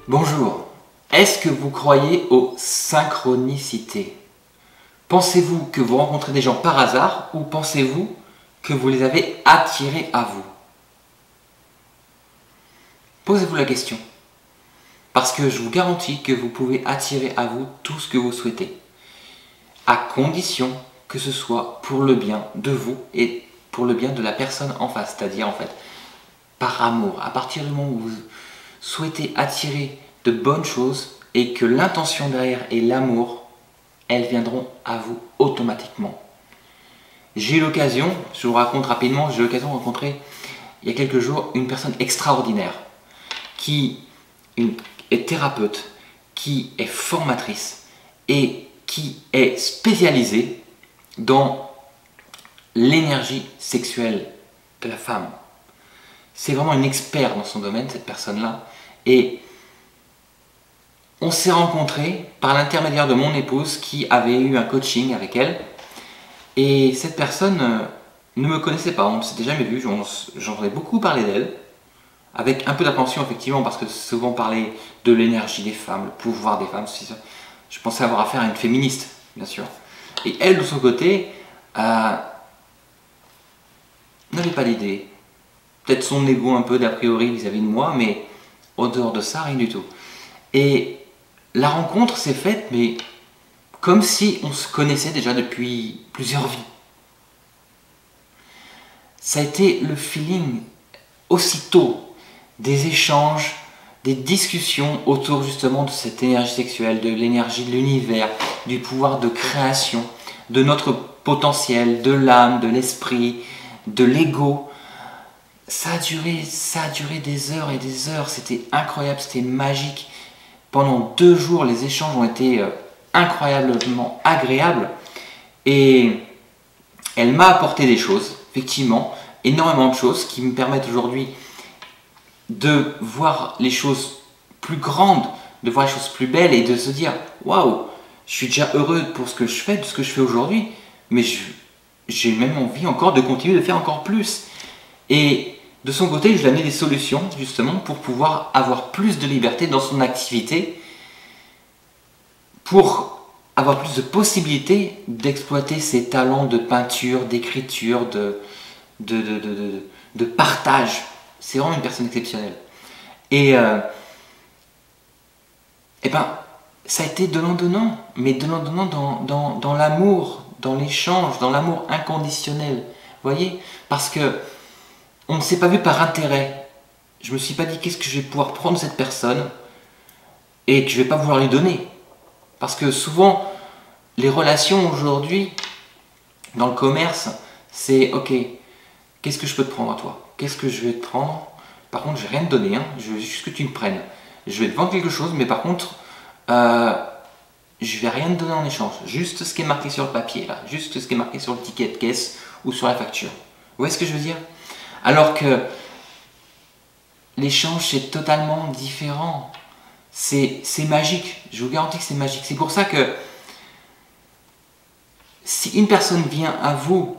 Bonjour, est-ce que vous croyez aux synchronicités? Pensez-vous que vous rencontrez des gens par hasard ou pensez-vous que vous les avez attirés à vous? Posez-vous la question, parce que je vous garantis que vous pouvez attirer à vous tout ce que vous souhaitez, à condition que ce soit pour le bien de vous et pour le bien de la personne en face, c'est-à-dire en fait par amour. À partir du moment où vous souhaitez attirer de bonnes choses et que l'intention derrière est l'amour, elles viendront à vous automatiquement. J'ai eu l'occasion, je vous raconte rapidement, j'ai eu l'occasion de rencontrer il y a quelques jours une personne extraordinaire qui est thérapeute, qui est formatrice et qui est spécialisée dans l'énergie sexuelle de la femme. C'est vraiment une experte dans son domaine, cette personne-là. Et on s'est rencontrés par l'intermédiaire de mon épouse qui avait eu un coaching avec elle. Et cette personne ne me connaissait pas, on ne s'était jamais vu, j'entendais beaucoup parler d'elle. Avec un peu d'appréhension effectivement, parce que souvent parler de l'énergie des femmes, le pouvoir des femmes, je pensais avoir affaire à une féministe, bien sûr. Et elle, de son côté, n'avait pas d'idée. Peut-être son ego un peu d'a priori vis-à-vis de moi, mais au dehors de ça, rien du tout. Et la rencontre s'est faite, mais comme si on se connaissait déjà depuis plusieurs vies. Ça a été le feeling aussitôt des échanges, des discussions autour justement de cette énergie sexuelle, de l'énergie de l'univers, du pouvoir de création, de notre potentiel, de l'âme, de l'esprit, de l'ego. Ça a duré des heures et des heures, c'était incroyable, c'était magique. Pendant 2 jours, les échanges ont été incroyablement agréables et elle m'a apporté des choses, effectivement, énormément de choses qui me permettent aujourd'hui de voir les choses plus grandes, de voir les choses plus belles et de se dire waouh, je suis déjà heureux pour ce que je fais, de ce que je fais aujourd'hui, mais j'ai même envie encore de continuer de faire encore plus. Et de son côté, je lui ai amené des solutions justement pour pouvoir avoir plus de liberté dans son activité, pour avoir plus de possibilités d'exploiter ses talents de peinture, d'écriture, de partage. C'est vraiment une personne exceptionnelle. Et ça a été donnant-donnant, mais donnant-donnant dans l'amour, dans l'échange, dans l'amour inconditionnel. Vous voyez? Parce que on ne s'est pas vu par intérêt. Je ne me suis pas dit qu'est-ce que je vais pouvoir prendre de cette personne et que je ne vais pas vouloir lui donner. Parce que souvent, les relations aujourd'hui, dans le commerce, c'est ok, qu'est-ce que je peux te prendre à toi? Qu'est-ce que je vais te prendre? Par contre, je vais rien te donner, hein. Je veux juste que tu me prennes. Je vais te vendre quelque chose, mais par contre, je vais rien te donner en échange. Juste ce qui est marqué sur le papier, là. Juste ce qui est marqué sur le ticket de caisse ou sur la facture. Vous voyez ce que je veux dire? Alors que l'échange, c'est totalement différent. C'est magique. Je vous garantis que c'est magique. C'est pour ça que si une personne vient à vous,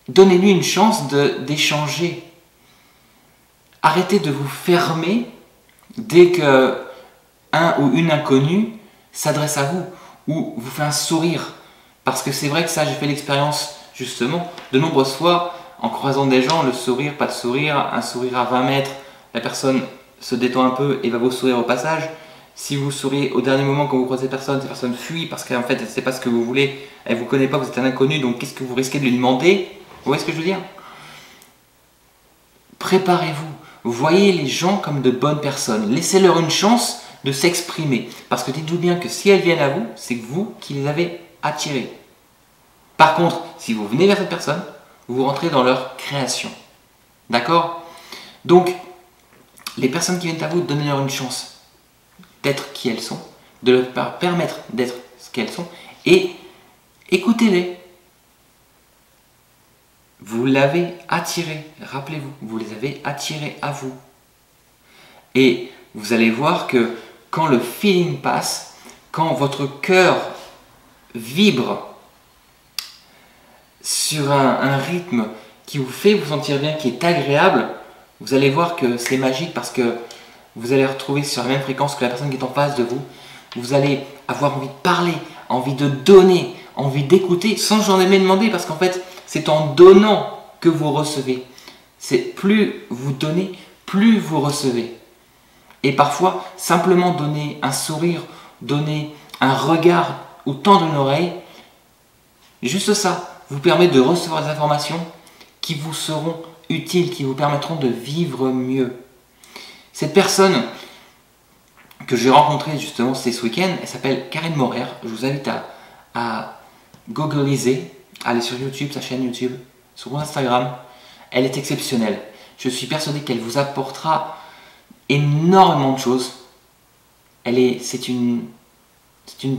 donnez-lui une chance d'échanger. Arrêtez de vous fermer dès que un ou une inconnue s'adresse à vous ou vous fait un sourire. Parce que c'est vrai que ça, j'ai fait l'expérience justement de nombreuses fois en croisant des gens, le sourire, pas de sourire, un sourire à 20 mètres, la personne se détend un peu et va vous sourire au passage. Si vous souriez au dernier moment quand vous croisez cette personne fuit parce qu'en fait elle ne sait pas ce que vous voulez, elle ne vous connaît pas, vous êtes un inconnu, donc qu'est-ce que vous risquez de lui demander? Vous voyez ce que je veux dire? Préparez-vous, voyez les gens comme de bonnes personnes, laissez-leur une chance de s'exprimer. Parce que dites-vous bien que si elles viennent à vous, c'est vous qui les avez attirées. Par contre, si vous venez vers cette personne, vous rentrez dans leur création. D'accord? Donc, les personnes qui viennent à vous, donnez-leur une chance d'être qui elles sont, de leur permettre d'être ce qu'elles sont, et écoutez-les. Vous l'avez attiré, rappelez-vous, vous les avez attirés à vous. Et vous allez voir que quand le feeling passe, quand votre cœur vibre sur un rythme qui vous fait vous sentir bien, qui est agréable, vous allez voir que c'est magique parce que vous allez retrouver sur la même fréquence que la personne qui est en face de vous. Vous allez avoir envie de parler, envie de donner, envie d'écouter, sans jamais demander, parce qu'en fait, c'est en donnant que vous recevez. C'est plus vous donnez, plus vous recevez. Et parfois, simplement donner un sourire, donner un regard ou tendre une oreille, juste ça vous permet de recevoir des informations qui vous seront utiles, qui vous permettront de vivre mieux. Cette personne que j'ai rencontrée justement ce week-end, elle s'appelle Karine Morer. Je vous invite à googliser, aller sur YouTube, sa chaîne YouTube, sur Instagram. Elle est exceptionnelle. Je suis persuadé qu'elle vous apportera énormément de choses. C'est une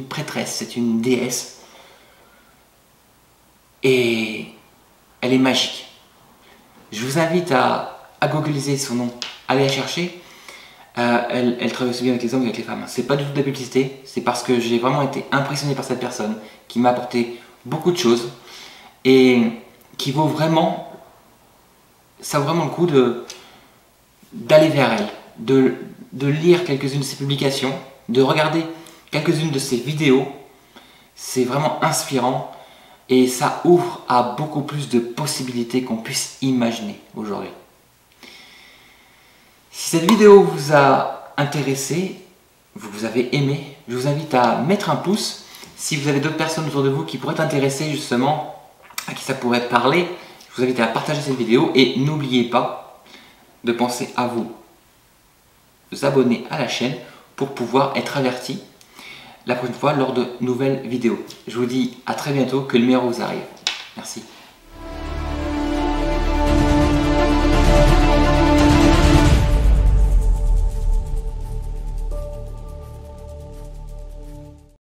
prêtresse, c'est une déesse. Et elle est magique. Je vous invite à googliser son nom, allez la chercher. Elle travaille aussi bien avec les hommes qu'avec les femmes. C'est pas du tout de la publicité, c'est parce que j'ai vraiment été impressionné par cette personne qui m'a apporté beaucoup de choses et qui vaut vraiment, ça vaut vraiment le coup d'aller vers elle, de lire quelques-unes de ses publications, de regarder quelques-unes de ses vidéos. C'est vraiment inspirant et ça ouvre à beaucoup plus de possibilités qu'on puisse imaginer aujourd'hui. Si cette vidéo vous a intéressé, vous avez aimé, je vous invite à mettre un pouce. Si vous avez d'autres personnes autour de vous qui pourraient être intéressées justement, à qui ça pourrait parler, je vous invite à partager cette vidéo et n'oubliez pas de penser à vous abonner à la chaîne pour pouvoir être averti la prochaine fois lors de nouvelles vidéos. Je vous dis à très bientôt, que le meilleur vous arrive. Merci.